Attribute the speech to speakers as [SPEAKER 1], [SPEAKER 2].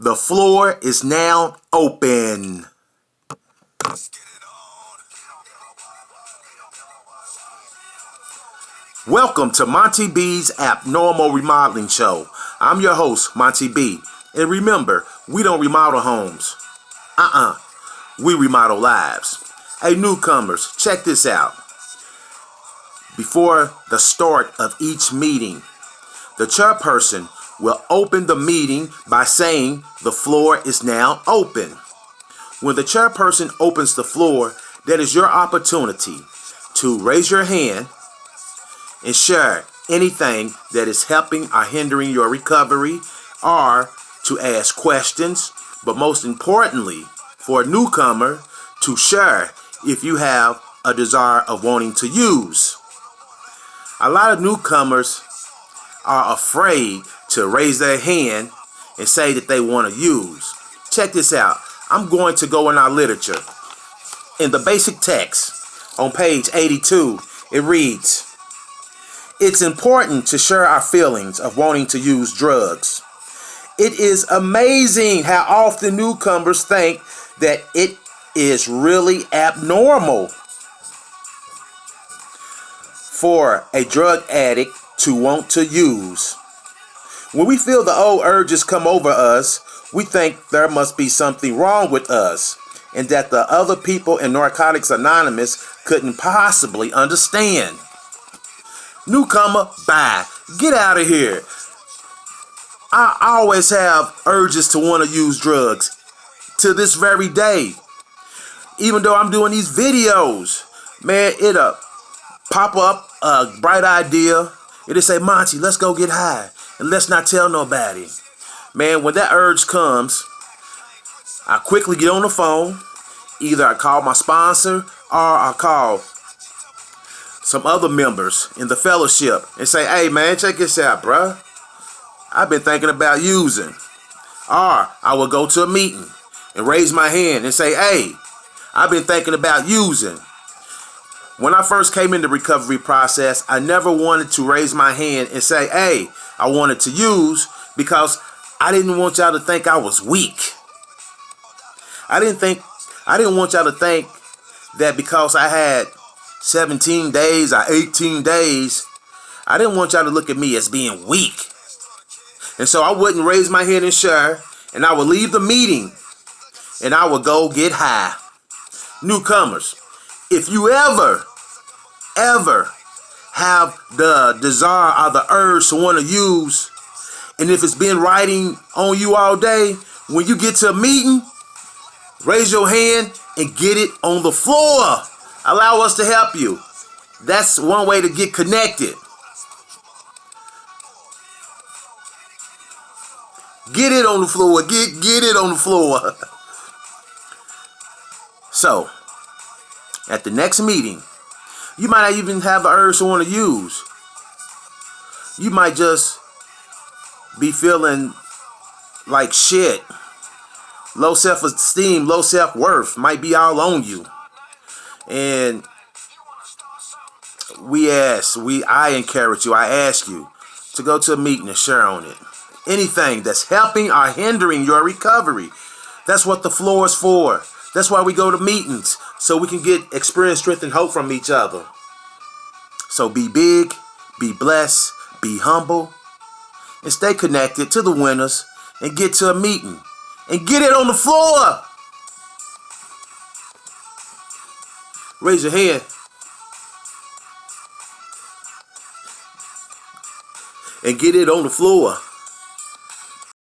[SPEAKER 1] The floor is now open. Welcome to Monty B's Abnormal Remodeling Show. I'm your host, Monty B. And remember, we don't remodel homes. We remodel lives. Hey, newcomers, check this out. Before the start of each meeting, the chairperson will open the meeting by saying the floor is now open. When the chairperson opens the floor, that is your opportunity to raise your hand and share anything that is helping or hindering your recovery, or to ask questions, but most importantly, for a newcomer, to share if you have a desire of wanting to use. A lot of newcomers are afraid to raise their hand and say that they want to use. Check this out. I'm going to go in our literature. In the basic text on page 82, it reads, "It's important to share our feelings of wanting to use drugs. It is amazing how often newcomers think that it is really abnormal for a drug addict to want to use. When we feel the old urges come over us, we think there must be something wrong with us and that the other people in Narcotics Anonymous couldn't possibly understand. Newcomer, bye. Get out of here. I always have urges to want to use drugs to this very day. Even though I'm doing these videos, man, it'll pop up a bright idea. It'll say, Monty, let's go get high and let's not tell nobody. Man, when that urge comes, I quickly get on the phone. Either I call my sponsor or I call some other members in the fellowship and say, hey man, check this out, bruh. I've been thinking about using. Or I will go to a meeting and raise my hand and say, hey, I've been thinking about using. When I first came in the recovery process, I never wanted to raise my hand and say, hey, I wanted to use, because I didn't want y'all to think I was weak. I didn't want y'all to think that because I had 17 days or 18 days, I didn't want y'all to look at me as being weak. And so I wouldn't raise my hand and share, and I would leave the meeting and I would go get high. Newcomers, if you ever have the desire or the urge to want to use, and if it's been riding on you all day, when you get to a meeting, raise your hand and get it on the floor. Allow us to help you. That's one way to get connected. Get it on the floor. Get it on the floor. So, at the next meeting, you might not even have an urge to want to use. You might just be feeling like shit. Low self-esteem, low self-worth might be all on you. And I encourage you, I ask you to go to a meeting and share on it. Anything that's helping or hindering your recovery. That's what the floor is for. That's why we go to meetings, so we can get experience, strength, and hope from each other. So be big, be blessed, be humble, and stay connected to the winners, and get to a meeting and get it on the floor. Raise your hand and get it on the floor.